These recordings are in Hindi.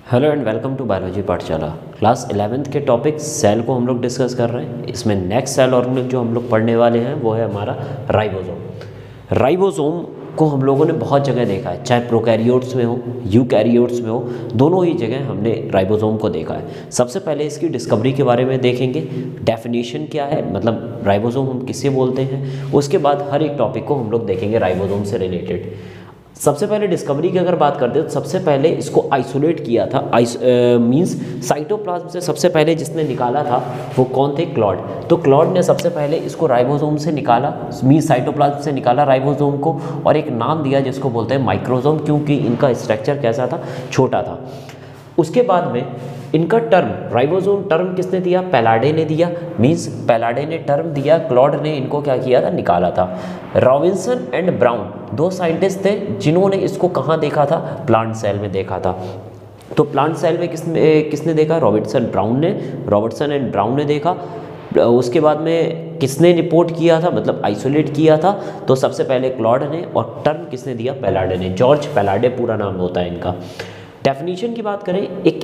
Hello and welcome to biology Pathshala. Class 11th के टॉपिक सेल को हम लोग डिस्कस कर रहे हैं। इसमें नेक्स्ट सेल ऑर्गेनेल जो हम लोग पढ़ने वाले हैं वो है हमारा राइबोसोम। राइबोसोम को हम लोगों ने बहुत जगह देखा है, चाहे प्रोकैरियोट्स में हो यूकैरियोट्स में हो, दोनों ही जगह हमने राइबोसोम को देखा है। सबसे पहले इसकी डिस्कवरी के बारे में देखेंगे, डेफिनेशन क्या है, मतलब राइबोसोम हम किसे बोलते हैं। उसके बाद हर एक टॉपिक को हम लोग देखेंगे राइबोसोम से रिलेटेड। सबसे पहले डिस्कवरी की अगर बात करते हैं तो सबसे पहले इसको आइसोलेट किया था, मींस साइटोप्लाज्म से सबसे पहले जिसने निकाला था वो कौन थे? क्लॉड। तो क्लॉड ने सबसे पहले इसको राइबोसोम से निकाला, मींस साइटोप्लाज्म से निकाला राइबोसोम को, और एक नाम दिया जिसको बोलते हैं माइक्रोसोम, क्योंकि इनका स्ट्रक्चर कैसा था? छोटा था। उसके बाद में इनका टर्म राइबोसोम टर्म किसने दिया? पैलाडे ने दिया, मींस पैलाडे ने टर्म दिया, क्लॉड ने इनको क्या किया था? निकाला था। रॉबिन्सन एंड ब्राउन दो साइंटिस्ट थे जिन्होंने इसको कहाँ देखा था? प्लांट सेल में देखा था। तो प्लांट सेल में किसने देखा? रॉबर्टसन एंड ब्राउन ने देखा। उसके बाद में किसने रिपोर्ट किया था, मतलब आइसोलेट किया था? तो सबसे पहले क्लॉड ने, और टर्म किसने दिया? पैलाडे ने। जॉर्ज पैलाडे पूरा नाम होता है इनका। डेफिनेशन की बात करें, एक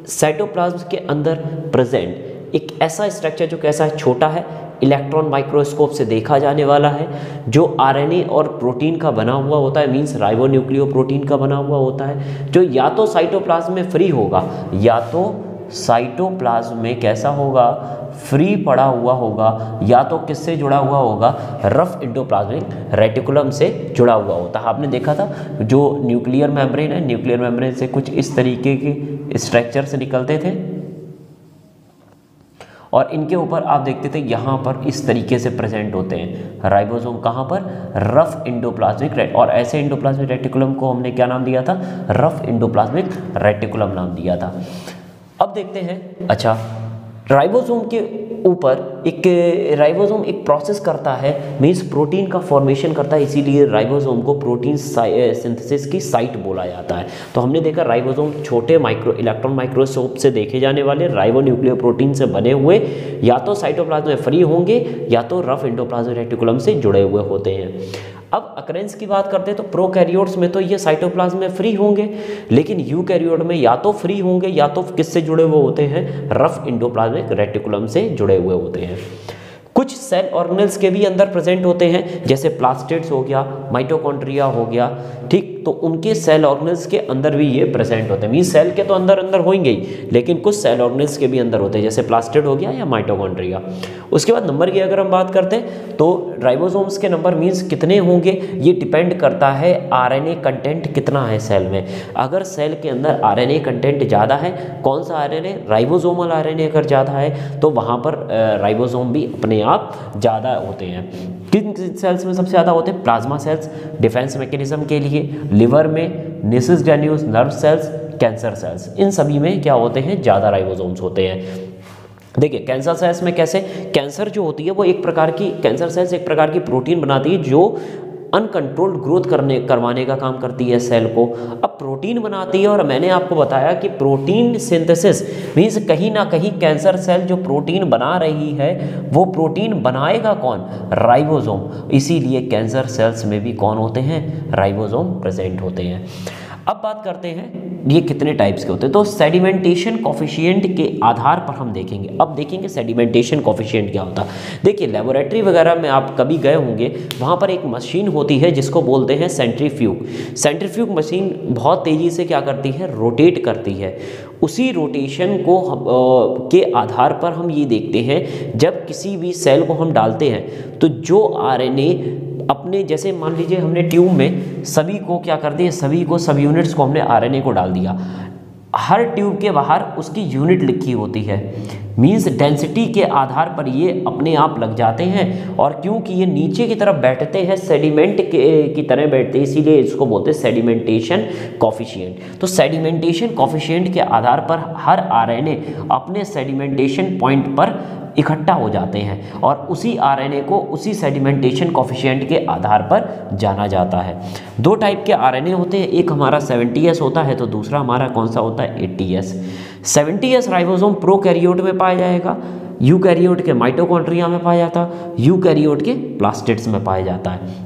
साइटोप्लाज्म के अंदर प्रेजेंट एक ऐसा स्ट्रक्चर जो कैसा है? छोटा है, इलेक्ट्रॉन माइक्रोस्कोप से देखा जाने वाला है, जो आरएनए और प्रोटीन का बना हुआ होता है, मींस राइबोन्यूक्लियोप्रोटीन का बना हुआ होता है, जो या तो साइटोप्लाज्म में फ्री होगा या तो साइटोप्लाज्म में कैसा होगा? फ्री पड़ा हुआ होगा, या तो किससे जुड़ा हुआ होगा? रफ एंडोप्लाज्मिक रेटिकुलम से जुड़ा हुआ होता है। आपने देखा था जो न्यूक्लियर मेम्ब्रेन है, न्यूक्लियर मेम्ब्रेन से कुछ इस तरीके के स्ट्रक्चर से निकलते थे, और इनके ऊपर आप देखते थे यहाँ पर इस तरीके से प्रेजेंट होते हैं राइबोसोम। कहाँ पर? रफ एंडोप्लाज्मिक और ऐसे एंडोप्लाज्मिक रेटिकुलम को हमने क्या नाम दिया था? रफ एंडोप्लाज्मिक रेटिकुलम नाम दिया था। अब देखते हैं, अच्छा, राइबोसोम के ऊपर राइबोसोम एक प्रोसेस करता है, मींस प्रोटीन का फॉर्मेशन करता है, इसीलिए राइबोसोम को प्रोटीन सिंथेसिस की साइट बोला जाता है। तो हमने देखा राइबोसोम छोटे इलेक्ट्रॉन माइक्रोस्कोप से देखे जाने वाले राइबोन्यूक्लियोप्रोटीन से बने हुए या तो साइटोप्लाज्म में फ्री होंगे या तो रफ एंडोप्लाज्मिक रेटिकुलम से जुड़े हुए होते हैं। अब अकरेंस की बात करते हैं तो प्रोकैरियोट्स में तो ये साइटोप्लाज्म में फ्री होंगे, लेकिन यूकैरियोट में या तो फ्री होंगे या तो किससे जुड़े हुए होते हैं? रफ एंडोप्लाज्मिक रेटिकुलम से जुड़े हुए होते हैं। कुछ सेल ऑर्गेनेल्स के भी अंदर प्रेजेंट होते हैं, जैसे प्लास्टिड्स हो गया, माइटोकॉन्ड्रिया हो गया, ठीक, तो उनके सेल ऑर्गेनेल्स के अंदर भी ये प्रेजेंट होते हैं। मींस सेल के तो अंदर अंदर होंगे ही, लेकिन कुछ सेल ऑर्गेनेल्स के भी अंदर होते हैं, जैसे प्लास्टिड हो गया या माइटोकॉन्ड्रिया। उसके बाद नंबर की अगर हम बात करते हैं तो राइबोसोम्स के नंबर मींस कितने होंगे, ये डिपेंड करता है आरएनए कंटेंट कितना है सेल में। अगर सेल के अंदर आरएनए कंटेंट ज़्यादा है, कौन सा आरएनए? राइबोसोमल आरएनए अगर ज़्यादा है तो वहाँ पर राइबोसोम भी अपने आप ज़्यादा होते हैं। किन सेल्स में सबसे ज़्यादा होते हैं? प्लाज्मा सेल्स डिफेंस मैकेनिज्म के लिए, लिवर में, Nissl granules, nerve cells, cancer cells, इन सभी में क्या होते हैं? ज़्यादा राइबोसोम्स होते हैं। देखिए कैंसर सेल्स में कैसे? कैंसर जो होती है वो कैंसर सेल्स एक प्रकार की प्रोटीन बनाती है जो अनकंट्रोल्ड ग्रोथ करवाने का काम करती है सेल को। अब प्रोटीन बनाती है, और मैंने आपको बताया कि प्रोटीन सिंथेसिस मीन्स कहीं ना कहीं कैंसर सेल जो प्रोटीन बना रही है वो प्रोटीन बनाएगा कौन? राइबोसोम। इसीलिए कैंसर सेल्स में भी कौन होते हैं? राइबोसोम प्रेजेंट होते हैं। अब बात करते हैं ये कितने टाइप्स के होते हैं। तो सेडिमेंटेशन कॉफिशिएंट के आधार पर हम देखेंगे। अब देखेंगे सेडिमेंटेशन कॉफिशिएंट क्या होता है। देखिए लेबोरेटरी वगैरह में आप कभी गए होंगे, वहाँ पर एक मशीन होती है जिसको बोलते हैं सेंट्रीफ्यूग। सेंट्रीफ्यूग मशीन बहुत तेज़ी से क्या करती है? रोटेट करती है। उसी रोटेशन को के आधार पर हम ये देखते हैं, जब किसी भी सेल को हम डालते हैं तो जो आरएनए अपने, जैसे मान लीजिए हमने ट्यूब में सभी को क्या कर दिया, सभी यूनिट्स को हमने आरएनए को डाल दिया, हर ट्यूब के बाहर उसकी यूनिट लिखी होती है, मींस डेंसिटी के आधार पर ये अपने आप लग जाते हैं, और क्योंकि ये नीचे की तरफ बैठते हैं, सेडिमेंट की तरह बैठते हैं, इसीलिए इसको बोलते हैं सेडिमेंटेशन कॉफिशिएंट। तो सेडिमेंटेशन कॉफिशिएंट के आधार पर हर आरएनए अपने सेडिमेंटेशन पॉइंट पर इकट्ठा हो जाते हैं, और उसी आरएनए को उसी सेडिमेंटेशन कॉफिशिएंट के आधार पर जाना जाता है। दो टाइप के आरएनए होते हैं, एक हमारा 70S होता है, तो दूसरा हमारा कौन सा होता है? 80S। 70S राइबोसोम प्रोकैरियोट में पाया जाएगा, यूकैरियोट के माइटोकॉन्ड्रिया में पाया जाता है, यूकैरियोट के प्लास्टिड्स में पाया जाता है।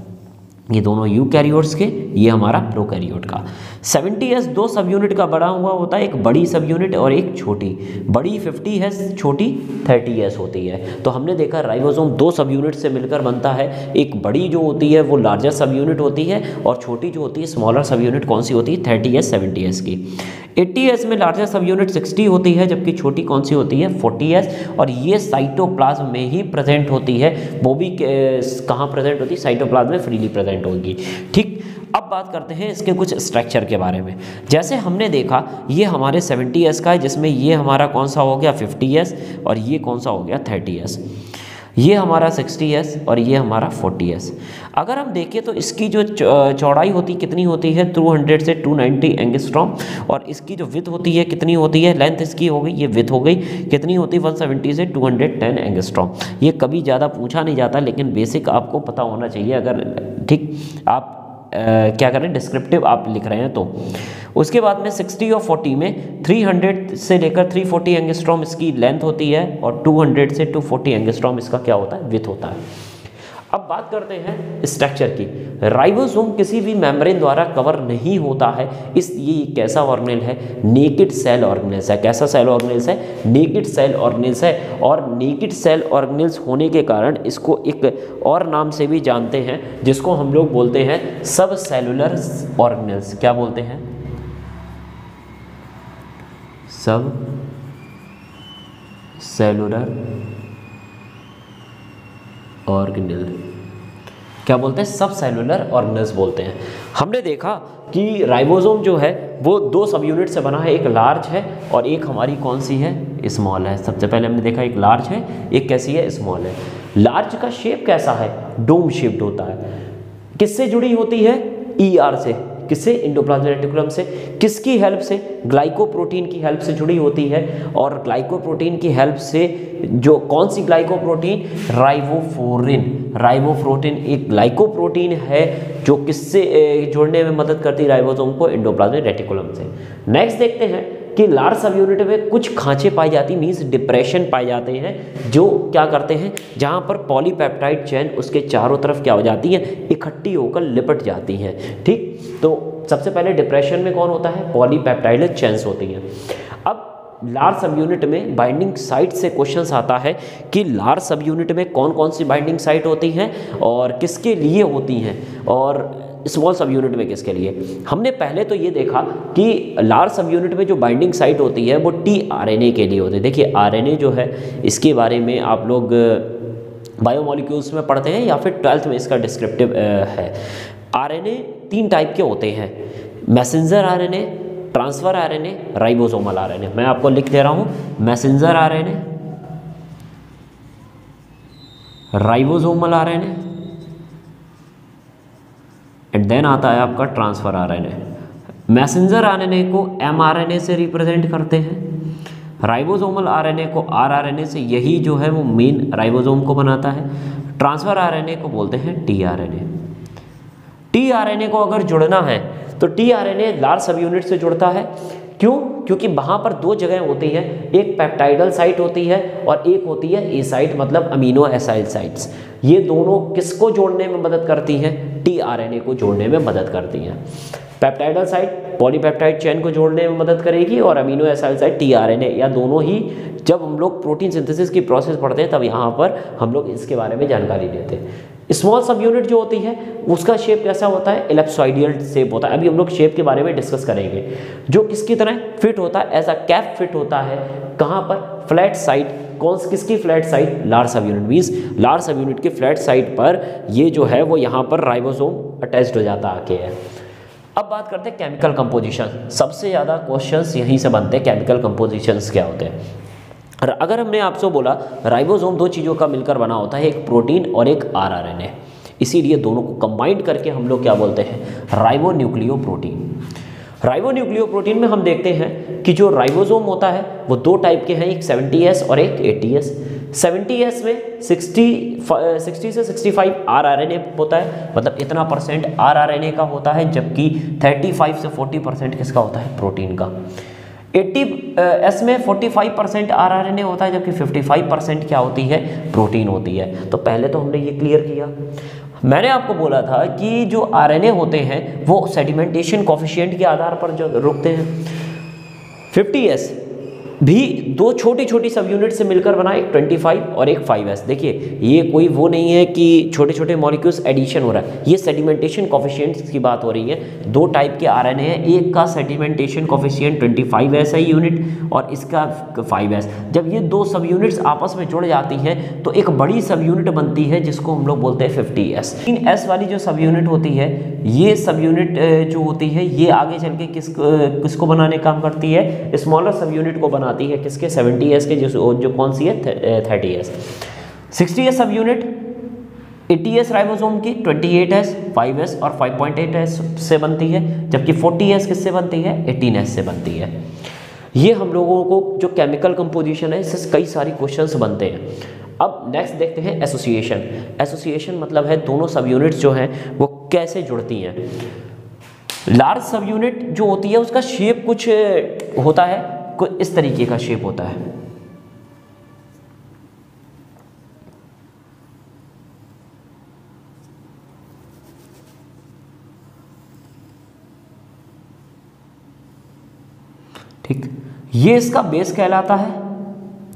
ये दोनों यूकैरियोट्स के ये हमारा प्रोकैरियोट का। 70s दो सब यूनिट का बड़ा हुआ होता है, एक बड़ी सब यूनिट और एक छोटी। बड़ी 50s, छोटी 30s होती है। तो हमने देखा राइबोसोम दो सब यूनिट से मिलकर बनता है। एक बड़ी जो होती है वो लार्जर सब यूनिट होती है, और छोटी जो होती है स्मॉलर सब यूनिट कौन सी होती है, 30s 70s की। 80s में लार्जर सब यूनिट 60 होती है, जबकि छोटी कौन सी होती है, 40s, और ये साइटोप्लाज्म में ही प्रेजेंट होती है। वो भी कहाँ प्रेजेंट होती है, साइटोप्लाज्म में फ्रीली प्रेजेंट होगी। ठीक, अब बात करते हैं इसके कुछ स्ट्रक्चर के बारे में। जैसे हमने देखा ये हमारे 70s का है, जिसमें ये हमारा कौन सा हो गया 50s, और ये कौन सा हो गया 30s। ये हमारा 60s और ये हमारा 40s। अगर हम देखें तो इसकी जो चौड़ाई होती कितनी होती है, 200 से 290 एंगस्ट्रॉम, और इसकी जो विड्थ होती है कितनी होती है, लेंथ इसकी हो गई, ये विड्थ हो गई कितनी होती है, 170 से 210 एंगस्ट्रॉम। ये कभी ज़्यादा पूछा नहीं जाता, लेकिन बेसिक आपको पता होना चाहिए अगर ठीक आप क्या करें डिस्क्रिप्टिव आप लिख रहे हैं तो। उसके बाद में 60 और 40 में 300 से लेकर 340 एंगस्ट्रॉम इसकी लेंथ होती है, और 200 से 240 एंगस्ट्रॉम इसका क्या होता है, विड्थ होता है। अब बात करते हैं स्ट्रक्चर की। राइबोसोम किसी भी मेम्ब्रेन द्वारा कवर नहीं होता है, इस ये कैसा ऑर्गेनेल है, नेकेड सेल ऑर्गेनेल्स है। कैसा सेल ऑर्गेनेल्स है, नेकेड सेल ऑर्गेनेल्स है। और नेकेड सेल ऑर्गेनेल्स होने के कारण इसको एक और नाम से भी जानते हैं, जिसको हम लोग बोलते हैं सब सेलुलर ऑर्गेनेल्स। क्या बोलते हैं, सब सेलुलर ऑर्गेनेल। क्या बोलते हैं, सब सेलुलर ऑर्गेनेल्स बोलते हैं। हमने देखा कि राइबोसोम जो है वो दो सब यूनिट से बना है, एक लार्ज है और एक हमारी कौन सी है, स्मॉल है। सबसे पहले हमने देखा एक लार्ज है, एक कैसी है, स्मॉल है। लार्ज का शेप कैसा है, डोम शेप्ड होता है। किससे जुड़ी होती है, ER से। किससे, एंडोप्लाज्मिक रेटिकुलम से। किसकी हेल्प से, ग्लाइकोप्रोटीन की हेल्प से जुड़ी होती है। और ग्लाइकोप्रोटीन की हेल्प से, जो कौन सी ग्लाइकोप्रोटीन, राइबोफ्लोरिन। राइबोफ्लोरिन एक ग्लाइकोप्रोटीन है जो किससे जोड़ने में मदद करती है राइबोसोम को, एंडोप्लाज्मिक रेटिकुलम से। नेक्स्ट देखते हैं कि लार्ज सब यूनिट में कुछ खांचे पाई जाती, मीन्स डिप्रेशन पाए जाते हैं, जो क्या करते हैं, जहां पर पॉलीपेप्टाइड चेन उसके चारों तरफ क्या हो जाती है, इकट्ठी होकर लिपट जाती हैं। ठीक, तो सबसे पहले डिप्रेशन में कौन होता है, पॉलीपेप्टाइड चेन्स होती हैं। अब लार्ज सब यूनिट में बाइंडिंग साइट से क्वेश्चंस आता है कि लार्ज सब यूनिट में कौन कौन सी बाइंडिंग साइट होती हैं और किसके लिए होती हैं, और स्मॉल सब यूनिट में किसके लिए। हमने पहले तो ये देखा कि लार्ज सब यूनिट में जो बाइंडिंग साइट होती है वो tRNA के लिए होती है। देखिए RNA जो है, इसके बारे में आप लोग बायोमोलिक्यूल्स में पढ़ते हैं या फिर 12th में इसका डिस्क्रिप्टिव है। RNA 3 टाइप के होते हैं, messenger RNA, transfer RNA, ribosomal RNA। मैं आपको लिख दे रहा हूँ, messenger RNA, ribosomal RNA, and then आता है आपका ट्रांसफर RNA। मैसेंजर RNA को mRNA से रिप्रेजेंट करते हैं, राइबोसोमल RNA को rRNA से, यही जो है वो मेन राइबोसोम को बनाता है। ट्रांसफर RNA को बोलते हैं tRNA। tRNA को अगर जुड़ना है तो tRNA लार्ज सब यूनिट से जुड़ता है। क्यों, क्योंकि वहाँ पर दो जगह होती है, एक पेप्टाइडल साइट होती है और एक होती है ए साइट, मतलब अमीनो एसाइल साइट्स। ये दोनों किसको जोड़ने में मदद करती हैं, tRNA को जोड़ने में मदद करती हैं। पेप्टाइडल साइट पॉलीपेप्टाइड चेन को जोड़ने में मदद करेगी, और अमीनो एसाइल साइट tRNA, या दोनों ही। जब हम लोग प्रोटीन सिंथेसिस की प्रोसेस पढ़ते हैं तब यहाँ पर हम लोग इसके बारे में जानकारी लेते हैं। स्मॉल सब यूनिट जो होती है उसका शेप कैसा होता है, एलिप्सॉइडियल शेप होता है। अभी हम लोग शेप के बारे में डिस्कस करेंगे। जो किसकी तरह फिट होता है, ऐसा कैप फिट होता है। कहाँ पर, फ्लैट साइड। किसकी फ्लैट साइड, लार्ज सब यूनिट, मीन्स लार्ज सब यूनिट की फ्लैट साइड पर ये जो है वो यहाँ पर राइबोसोम अटैच्ड हो जाता आके है। अब बात करते हैं केमिकल कंपोजिशन। सबसे ज़्यादा क्वेश्चंस यहीं से बनते हैं, केमिकल कंपोजिशंस क्या होते हैं। अगर हमने आपसे बोला राइबोसोम दो चीज़ों का मिलकर बना होता है, एक प्रोटीन और एक rRNA, इसीलिए दोनों को कंबाइंड करके हम लोग क्या बोलते हैं, राइबोन्यूक्लियोप्रोटीन। राइबोन्यूक्लियोप्रोटीन में हम देखते हैं कि जो राइबोसोम होता है वो दो टाइप के हैं, एक 70S और एक 80S। 70S में 60 से 65 rRNA होता है, मतलब इतना परसेंट rRNA का होता है, जबकि 35 से 40% किसका होता है, प्रोटीन का। 80S में 45% rRNA होता है, जबकि 55% क्या होती है, प्रोटीन होती है। तो पहले तो हमने ये क्लियर किया। मैंने आपको बोला था कि जो आरएनए होते हैं वो सेडिमेंटेशन कोफिशिएंट के आधार पर जो रुकते हैं। 50s भी दो छोटी छोटी सब यूनिट से मिलकर बना, एक 25 और एक 5s। देखिए ये कोई वो नहीं है कि छोटे छोटे मॉलिक्यूल्स एडिशन हो रहा है, ये सेडिमेंटेशन कोफिशिएंट्स की बात हो रही है। दो टाइप के आरएनए हैं, एक का सेडिमेंटेशन कोफिशिएंट 25s है यूनिट और इसका 5s। जब ये दो सब यूनिट्स आपस में जुड़ जाती हैं तो एक बड़ी सब यूनिट बनती है जिसको हम लोग बोलते हैं 50s। 3s वाली जो सब यूनिट होती है, ये सब यूनिट जो होती है ये आगे चल के किसको बनाने का काम करती है, स्मॉलर सब यूनिट को बनाती है, किसके 70s के, जो कौन सी है 30s। 60s सब यूनिट 80s राइबोसोम की 28s 5s और 5.8s से बनती है, जबकि 40s किससे बनती है, 18s से बनती है। ये हम लोगों को जो केमिकल कंपोजिशन है इससे कई सारी क्वेश्चंस बनते हैं। अब नेक्स्ट देखते हैं एसोसिएशन। एसोसिएशन मतलब है दोनों सब यूनिट्स जो हैं वो कैसे जुड़ती हैं। लार्ज सब यूनिट जो होती है उसका शेप कुछ होता है, कुछ इस तरीके का शेप होता है। ठीक, ये इसका बेस कहलाता है,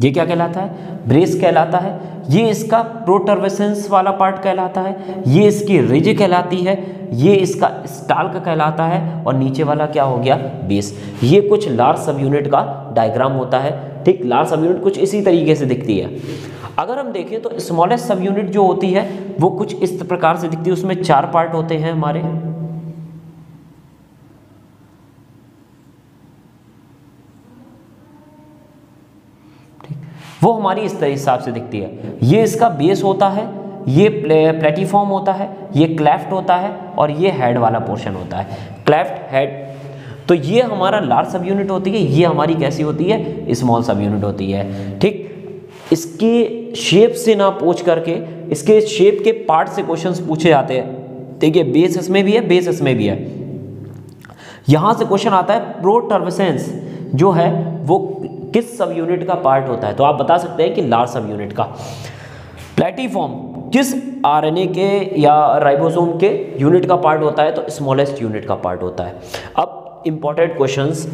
ये क्या कहलाता है, ब्रेस कहलाता है। ये इसका प्रोटर्वेसेंस वाला पार्ट कहलाता है, ये इसकी रिज कहलाती है, ये इसका स्टाल्क कहलाता है और नीचे वाला क्या हो गया, बेस। ये कुछ लार्ज सब यूनिट का डायग्राम होता है। ठीक, लार्ज सब यूनिट कुछ इसी तरीके से दिखती है। अगर हम देखें तो स्मॉलेस्ट सब यूनिट जो होती है वो कुछ इस प्रकार से दिखती है, उसमें 4 पार्ट होते हैं हमारे। वो हमारी इस तरह हिसाब से दिखती है। ये इसका बेस होता है, ये प्लेटिफॉर्म होता है, ये क्लेफ्ट होता है और ये हेड वाला पोर्शन होता है, क्लेफ्ट हेड। तो ये हमारा लार्ज सब यूनिट होती है, ये हमारी कैसी होती है, स्मॉल सब यूनिट होती है। ठीक, इसके शेप से ना पूछ करके इसके शेप के पार्ट से क्वेश्चंस पूछे जाते हैं। देखिए बेस इसमें भी है, बेस इसमें भी है। यहां से क्वेश्चन आता है प्रोटर्वेसेंस जो है वो किस सब यूनिट का पार्ट होता है, तो आप बता सकते हैं कि लार्ज सब यूनिट का। प्लेटिफॉर्म किस आरएनए के या राइबोसोम के यूनिट का पार्ट होता है, तो स्मॉलेस्ट यूनिट का पार्ट होता है। अब इंपॉर्टेंट क्वेश्चंस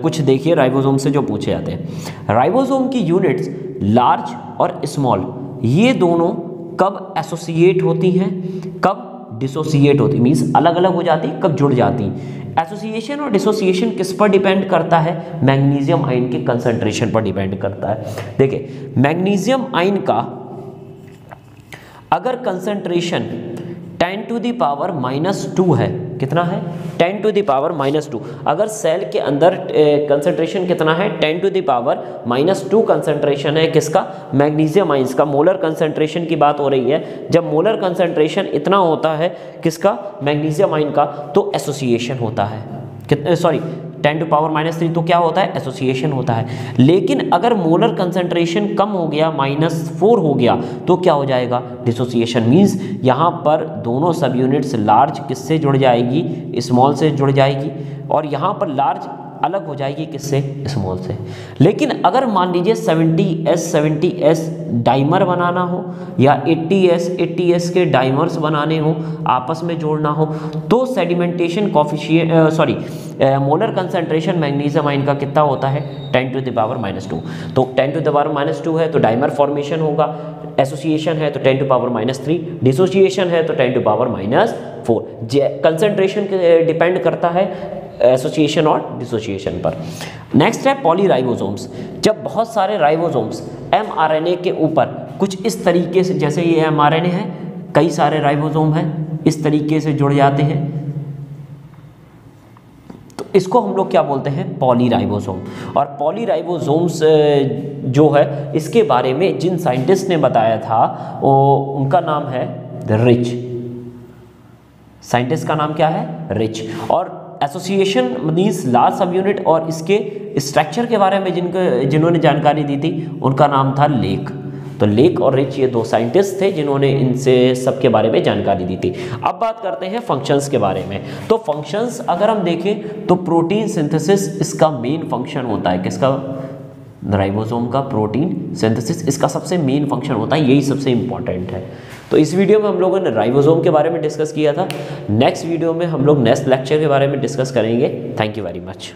कुछ देखिए राइबोसोम से जो पूछे जाते हैं। राइबोसोम की यूनिट्स लार्ज और स्मॉल ये दोनों कब एसोसिएट होती हैं, कब डिसोसिएट होती, मीन्स अलग अलग हो जाती, कब जुड़ जाती। एसोसिएशन और डिसोसिएशन किस पर डिपेंड करता है, मैग्नीशियम आयन के कंसंट्रेशन पर डिपेंड करता है। देखिए मैग्नीशियम आयन का अगर कंसंट्रेशन 10 टू द पावर -2 है, कितना है 10 टू द पावर -2, अगर सेल के अंदर कंसंट्रेशन कितना है 10 टू द पावर -2 कंसंट्रेशन है किसका, मैग्नीशियम आयंस का। मोलर कंसंट्रेशन की बात हो रही है, जब मोलर कंसंट्रेशन इतना होता है किसका, मैग्नीशियम आयन का, तो एसोसिएशन होता है। कितने, सॉरी 10 टू पावर -3 तो क्या होता है, एसोसिएशन होता है। लेकिन अगर मोलर कंसंट्रेशन कम हो गया, -4 हो गया, तो क्या हो जाएगा, डिसोसिएशन। मींस यहाँ पर दोनों सब यूनिट्स लार्ज किससे जुड़ जाएगी, स्मॉल से जुड़ जाएगी, और यहाँ पर लार्ज अलग हो जाएगी किससे, स्मॉल से। लेकिन अगर मान लीजिए 70s डाइमर बनाना हो या 80s के डाइमर्स बनाने हो, आपस में जोड़ना हो, तो sedimentation coefficient molar concentration magnesium ion का कितना होता है, 10 टू द पावर -2। तो 10 टू द पावर -2 है तो डाइमर फॉर्मेशन होगा, एसोसिएशन है तो 10 टू पावर -3, डिसोसिएशन है तो 10 टू पावर -4। कंसंट्रेशन डिपेंड करता है एसोसिएशन और डिसोसिएशन पर। नेक्स्ट है पॉलीराइबोसोम्स। जब बहुत सारे राइबोसोम्स mRNA के ऊपर कुछ इस तरीके से, जैसे ये mRNA है, कई सारे राइबोसोम हैं, इस तरीके से जुड़ जाते हैं, तो इसको हम लोग क्या बोलते हैं, पॉलीराइबोसोम। और पॉलीराइबोसोम्स जो है इसके बारे में जिन साइंटिस्ट ने बताया था वो उनका नाम है रिच। साइंटिस्ट का नाम क्या है, रिच। और एसोसिएशन मीन्स लार्ज सब यूनिट और इसके स्ट्रक्चर के बारे में जिन्होंने जानकारी दी थी उनका नाम था लेक। तो लेक और रिच ये दो साइंटिस्ट थे जिन्होंने इनसे सबके बारे में जानकारी दी थी। अब बात करते हैं फंक्शंस के बारे में। तो फंक्शंस अगर हम देखें तो प्रोटीन सिंथेसिस इसका मेन फंक्शन होता है, किसका, राइबोसोम का प्रोटीन सिंथेसिस इसका सबसे मेन फंक्शन होता है, यही सबसे इंपॉर्टेंट है। तो इस वीडियो में हम लोगों ने राइबोसोम के बारे में डिस्कस किया था। नेक्स्ट वीडियो में हम लोग नेक्स्ट लेक्चर के बारे में डिस्कस करेंगे। Thank you very much.